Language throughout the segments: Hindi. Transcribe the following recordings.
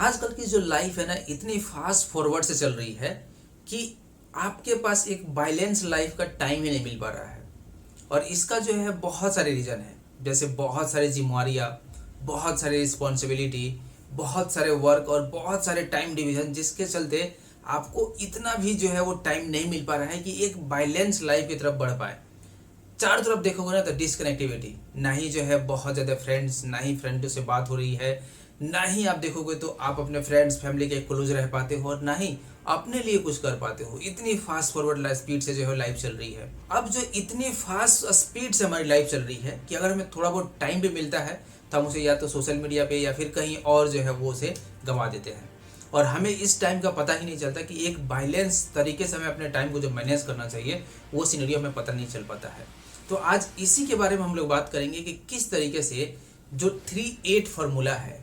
आजकल की जो लाइफ है ना इतनी फास्ट फॉरवर्ड से चल रही है कि आपके पास एक बैलेंस लाइफ का टाइम ही नहीं मिल पा रहा है। और इसका जो है बहुत सारे रीज़न है, जैसे बहुत सारे जिम्मेवारियाँ, बहुत सारे रिस्पॉन्सिबिलिटी, बहुत सारे वर्क और बहुत सारे टाइम डिवीजन, जिसके चलते आपको इतना भी जो है वो टाइम नहीं मिल पा रहा है कि एक बैलेंस लाइफ की तरफ बढ़ पाए। चारों तरफ देखोगे ना तो डिसकनेक्टिविटी, ना ही जो है बहुत ज़्यादा फ्रेंड्स, ना ही फ्रेंडों से बात हो रही है, ना ही आप देखोगे तो आप अपने फ्रेंड्स फैमिली के क्लोज रह पाते हो, और ना ही अपने लिए कुछ कर पाते हो। इतनी फास्ट फॉरवर्ड स्पीड से जो है लाइफ चल रही है। अब जो इतनी फास्ट स्पीड से हमारी लाइफ चल रही है कि अगर हमें थोड़ा बहुत टाइम भी मिलता है तो हम उसे या तो सोशल मीडिया पे या फिर कहीं और जो है वो उसे गंवा देते हैं, और हमें इस टाइम का पता ही नहीं चलता कि एक बैलेंस तरीके से हमें अपने टाइम को जो मैनेज करना चाहिए वो सिनेरियो हमें पता नहीं चल पाता है। तो आज इसी के बारे में हम लोग बात करेंगे कि किस तरीके से जो 3-8 फार्मूला है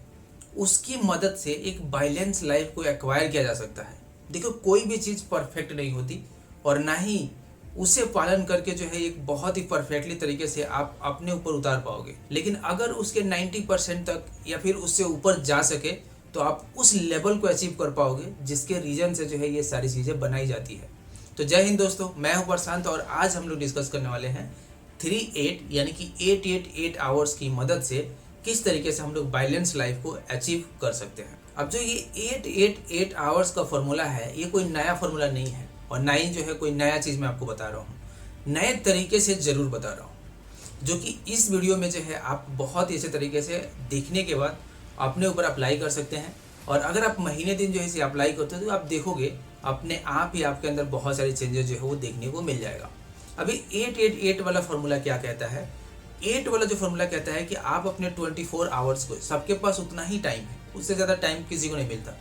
उसकी मदद से एक बैलेंस लाइफ को एक्वायर किया जा सकता है। देखो, कोई भी चीज़ परफेक्ट नहीं होती और ना ही उसे पालन करके जो है एक बहुत ही परफेक्टली तरीके से आप अपने ऊपर उतार पाओगे। लेकिन अगर उसके 90% तक या फिर उससे ऊपर जा सके तो आप उस लेवल को अचीव कर पाओगे जिसके रीजन से जो है ये सारी चीज़ें बनाई जाती है। तो जय हिंद दोस्तों, मैं हूं प्रशांत और आज हम लोग डिस्कस करने वाले हैं 3-8 यानी कि 8-8-8 आवर्स की मदद से किस तरीके से हम लोग बैलेंस लाइफ को अचीव कर सकते हैं। अब जो ये 8-8-8 आवर्स का फॉर्मूला है ये कोई नया फॉर्मूला नहीं है, और ना ही जो है कोई नया चीज़ मैं आपको बता रहा हूँ, नए तरीके से ज़रूर बता रहा हूँ, जो कि इस वीडियो में जो है आप बहुत ही अच्छे तरीके से देखने के बाद अपने ऊपर अप्लाई कर सकते हैं। और अगर आप महीने दिन जो है इसे अप्लाई करते हो तो आप देखोगे अपने आप ही आपके अंदर बहुत सारी चेंजेस जो है वो देखने को मिल जाएगा। अभी 8-8-8 वाला फॉर्मूला क्या कहता है? 8 वाला जो फॉर्मूला कहता है कि आप अपने 24 आवर्स को, सबके पास उतना ही टाइम है, उससे ज़्यादा टाइम किसी को नहीं मिलता,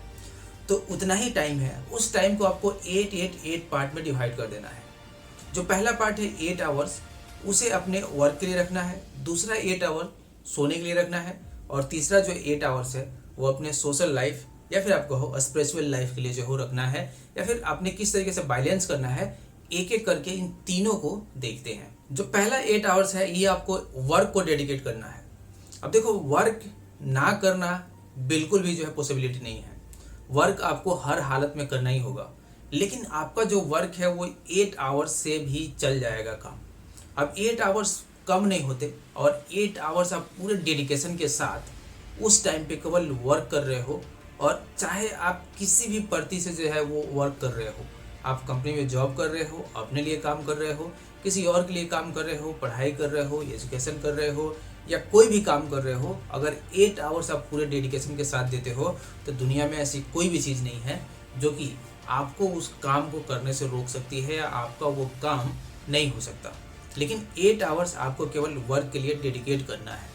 तो उतना ही टाइम है, उस टाइम को आपको 8-8-8 पार्ट में डिवाइड कर देना है। जो पहला पार्ट है 8 आवर्स, उसे अपने वर्क के लिए रखना है, दूसरा 8 आवर सोने के लिए रखना है, और तीसरा जो 8 आवर्स है वो अपने सोशल लाइफ या फिर आप कहो स्पिरिचुअल लाइफ के लिए जो हो रखना है, या फिर आपने किस तरीके से बैलेंस करना है, एक एक करके इन तीनों को देखते हैं। जो पहला 8 आवर्स है ये आपको वर्क को डेडिकेट करना है। अब देखो, वर्क ना करना बिल्कुल भी जो है पॉसिबिलिटी नहीं है, वर्क आपको हर हालत में करना ही होगा, लेकिन आपका जो वर्क है वो 8 आवर्स से भी चल जाएगा काम। अब 8 आवर्स कम नहीं होते, और 8 आवर्स आप पूरे डेडिकेशन के साथ उस टाइम पे केवल वर्क कर रहे हो, और चाहे आप किसी भी प्रति से जो है वो वर्क कर रहे हो, आप कंपनी में जॉब कर रहे हो, अपने लिए काम कर रहे हो, किसी और के लिए काम कर रहे हो, पढ़ाई कर रहे हो, एजुकेशन कर रहे हो, या कोई भी काम कर रहे हो, अगर 8 आवर्स आप पूरे डेडिकेशन के साथ देते हो तो दुनिया में ऐसी कोई भी चीज़ नहीं है जो कि आपको उस काम को करने से रोक सकती है, या आपका वो काम नहीं हो सकता। लेकिन 8 आवर्स आपको केवल वर्क के लिए डेडिकेट करना है,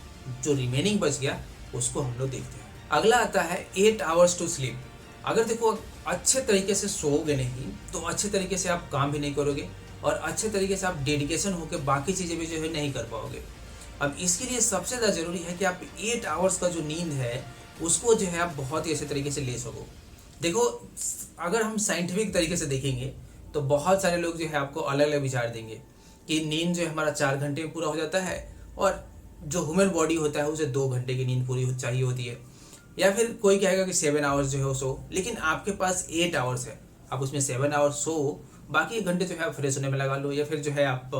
जो रिमेनिंग बच गया उसको हम लोग देखते हैं। अगला आता है 8 आवर्स टू स्लीप। अगर देखो, अच्छे तरीके से सोओगे नहीं तो अच्छे तरीके से आप काम भी नहीं करोगे, और अच्छे तरीके से आप डेडिकेशन होकर बाकी चीज़ें भी जो है नहीं कर पाओगे। अब इसके लिए सबसे ज़्यादा ज़रूरी है कि आप 8 आवर्स का जो नींद है उसको जो है आप बहुत ही अच्छे तरीके से ले सको। देखो, अगर हम साइंटिफिक तरीके से देखेंगे तो बहुत सारे लोग जो है आपको अलग अलग विचार देंगे कि नींद जो है हमारा 4 घंटे में पूरा हो जाता है, और जो ह्यूमन बॉडी होता है उसे 2 घंटे की नींद पूरी चाहिए होती है, या फिर कोई कहेगा कि 7 आवर्स जो है वो सो। लेकिन आपके पास 8 आवर्स है, आप उसमें 7 आवर्स सो, बाकी घंटे जो है आप फ्रेश होने में लगा लो, या फिर जो है आप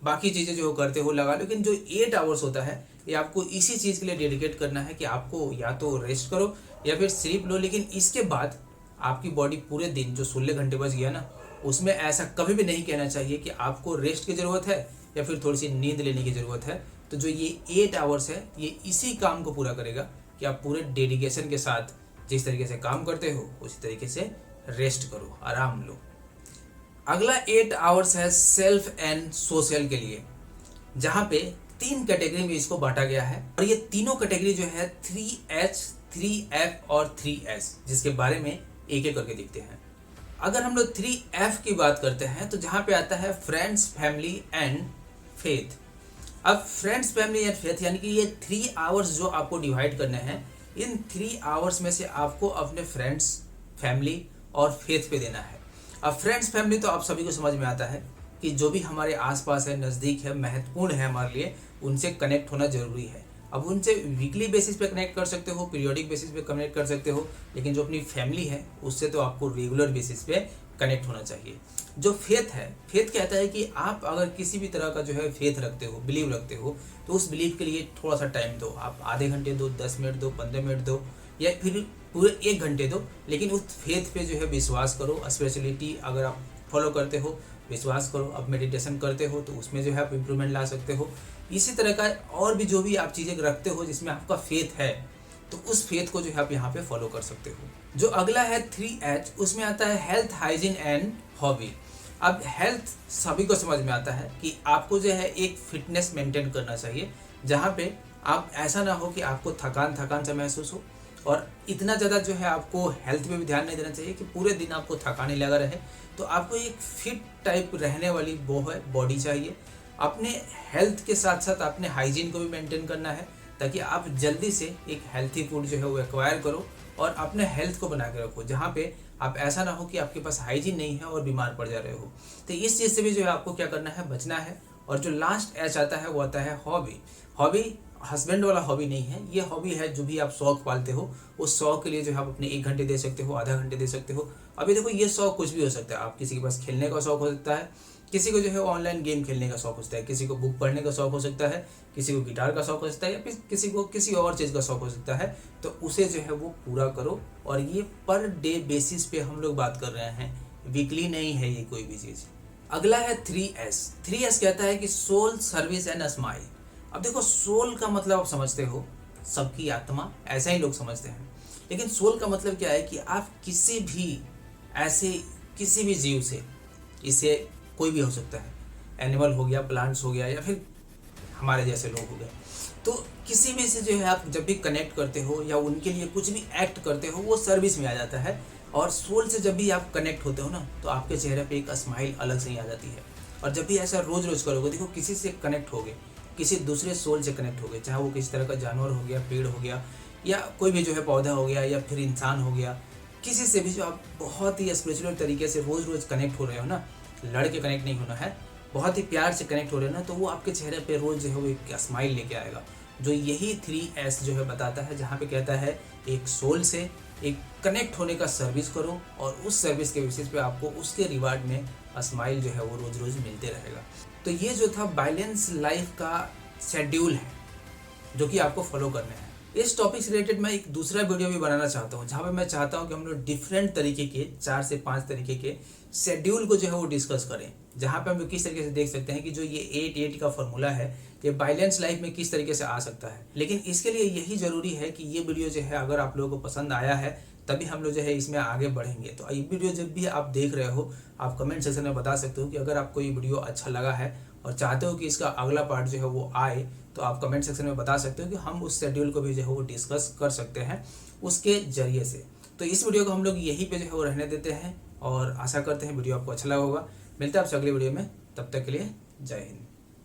बाकी चीज़ें जो करते हो लगा लो। लेकिन जो 8 आवर्स होता है ये आपको इसी चीज़ के लिए डेडिकेट करना है कि आपको या तो रेस्ट करो या फिर स्लीप लो, लेकिन इसके बाद आपकी बॉडी पूरे दिन जो 16 घंटे बच गया ना, उसमें ऐसा कभी भी नहीं कहना चाहिए कि आपको रेस्ट की ज़रूरत है या फिर थोड़ी सी नींद लेने की ज़रूरत है। तो जो ये 8 आवर्स है ये इसी काम को पूरा करेगा कि आप पूरे डेडिकेशन के साथ जिस तरीके से काम करते हो उसी तरीके से रेस्ट करो, आराम लो। अगला 8 आवर्स है सेल्फ एंड सोशल के लिए, जहाँ पे 3 कैटेगरी में इसको बांटा गया है, और ये तीनों कैटेगरी जो है 3H, 3F और 3S, जिसके बारे में एक एक करके देखते हैं। अगर हम लोग 3F की बात करते हैं तो जहाँ पे आता है फ्रेंड्स, फैमिली एंड फेथ। अब फ्रेंड्स, फैमिली एंड फेथ यानी कि ये 3 आवर्स जो आपको डिवाइड करने हैं, इन 3 आवर्स में से आपको अपने फ्रेंड्स, फैमिली और फेथ पे देना है। अब फ्रेंड्स, फैमिली तो आप सभी को समझ में आता है कि जो भी हमारे आसपास है, नज़दीक है, महत्वपूर्ण है हमारे लिए, उनसे कनेक्ट होना ज़रूरी है। अब उनसे वीकली बेसिस पे कनेक्ट कर सकते हो, पीरियोडिक बेसिस पे कनेक्ट कर सकते हो, लेकिन जो अपनी फैमिली है उससे तो आपको रेगुलर बेसिस पे कनेक्ट होना चाहिए। जो फेथ है, फेथ कहता है कि आप अगर किसी भी तरह का जो है फेथ रखते हो, बिलीव रखते हो, तो उस बिलीव के लिए थोड़ा सा टाइम दो। आप आधे घंटे दो, 10 मिनट दो, 15 मिनट दो, या फिर पूरे 1 घंटे दो, लेकिन उस फेथ पे जो है विश्वास करो। स्पिरिचुअलिटी अगर आप फॉलो करते हो, विश्वास करो। अब मेडिटेशन करते हो तो उसमें जो है आप इम्प्रूवमेंट ला सकते हो। इसी तरह का और भी जो भी आप चीज़ें रखते हो जिसमें आपका फेथ है, तो उस फेथ को जो है आप यहाँ पे फॉलो कर सकते हो। जो अगला है 3H, उसमें आता है हेल्थ, हाइजीन एंड हॉबी। अब हेल्थ सभी को समझ में आता है कि आपको जो है एक फिटनेस मेंटेन करना चाहिए, जहाँ पे आप ऐसा ना हो कि आपको थकान थकान सा महसूस हो, और इतना ज़्यादा जो है आपको हेल्थ पे भी ध्यान नहीं देना चाहिए कि पूरे दिन आपको थकान ही लगा रहे। तो आपको एक फिट टाइप रहने वाली वो है बॉडी चाहिए। अपने हेल्थ के साथ साथ अपने हाइजीन को भी मेंटेन करना है, ताकि आप जल्दी से एक हेल्थी फूड जो है वो एक्वायर करो और अपने हेल्थ को बना के रखो, जहाँ पे आप ऐसा ना हो कि आपके पास हाइजीन नहीं है और बीमार पड़ जा रहे हो। तो इस चीज़ से भी जो है आपको क्या करना है, बचना है। और जो लास्ट एच आता है वो आता है हॉबी। हॉबी हस्बैंड वाला हॉबी नहीं है, ये हॉबी है जो भी आप शौक पालते हो, उस शौक के लिए जो है आप अपने 1 घंटे दे सकते हो, आधा घंटे दे सकते हो। अभी देखो ये शौक कुछ भी हो सकता है। आप किसी के पास खेलने का शौक हो सकता है, किसी को जो है ऑनलाइन गेम खेलने का शौक हो सकता है, किसी को बुक पढ़ने का शौक हो सकता है, किसी को गिटार का शौक हो सकता है, या फिर किसी को किसी और चीज़ का शौक हो सकता है। तो उसे जो है वो पूरा करो। और ये पर डे बेसिस पे हम लोग बात कर रहे हैं, वीकली नहीं है ये कोई भी चीज़। अगला है 3S। 3S कहता है कि सोल, सर्विस एंड स्माइल। अब देखो सोल का मतलब आप समझते हो, सबकी आत्मा, ऐसा ही लोग समझते हैं। लेकिन सोल का मतलब क्या है कि आप किसी भी ऐसे किसी भी जीव से, इसे कोई भी हो सकता है, एनिमल हो गया, प्लांट्स हो गया, या फिर हमारे जैसे लोग हो गए, तो किसी भी से जो है आप जब भी कनेक्ट करते हो या उनके लिए कुछ भी एक्ट करते हो, वो सर्विस में आ जाता है। और सोल से जब भी आप कनेक्ट होते हो ना, तो आपके चेहरे पे एक स्माइल अलग से ही आ जाती है। और जब भी ऐसा रोज रोज करोगे, देखो किसी से कनेक्ट होगे, किसी दूसरे सोल से कनेक्ट होगे, चाहे वो किसी तरह का जानवर हो गया, पेड़ हो गया, या कोई भी जो है पौधा हो गया, या फिर इंसान हो गया, किसी से भी जो आप बहुत ही स्पिरिचुअल तरीके से रोज रोज कनेक्ट हो रहे हो ना, लड़ के कनेक्ट नहीं होना है, बहुत ही प्यार से कनेक्ट हो रहे हो ना, तो वो आपके चेहरे पे रोज जो है वो एक स्माइल लेके आएगा। जो यही 3S जो है बताता है, जहाँ पे कहता है एक सोल से एक कनेक्ट होने का सर्विस करो, और उस सर्विस के बेसिस पे आपको उसके रिवार्ड में स्माइल जो है वो रोज रोज मिलते रहेगा। तो ये जो था बैलेंस लाइफ का शेड्यूल है जो कि आपको फॉलो करना है। इस टॉपिक से रिलेटेड मैं एक दूसरा वीडियो भी बनाना चाहता हूँ, जहाँ पे मैं चाहता हूँ कि हम लोग डिफरेंट तरीके के 4 से 5 तरीके के शेड्यूल को जो है वो डिस्कस करें, जहाँ पे हम लोग किस तरीके से देख सकते हैं कि जो ये 8-8 का फॉर्मूला है, ये बैलेंस लाइफ में किस तरीके से आ सकता है। लेकिन इसके लिए यही ज़रूरी है कि ये वीडियो जो है अगर आप लोगों को पसंद आया है, तभी हम लोग जो है इसमें आगे बढ़ेंगे। तो ये वीडियो जब भी आप देख रहे हो, आप कमेंट सेक्शन में बता सकते हो कि अगर आपको ये वीडियो अच्छा लगा है और चाहते हो कि इसका अगला पार्ट जो है वो आए, तो आप कमेंट सेक्शन में बता सकते हो कि हम उस शेड्यूल को भी जो है वो डिस्कस कर सकते हैं उसके जरिए से। तो इस वीडियो को हम लोग यहीं पे जो है वो रहने देते हैं, और आशा करते हैं वीडियो आपको अच्छा लगा होगा। मिलते हैं आपसे अगली वीडियो में, तब तक के लिए जय हिंद।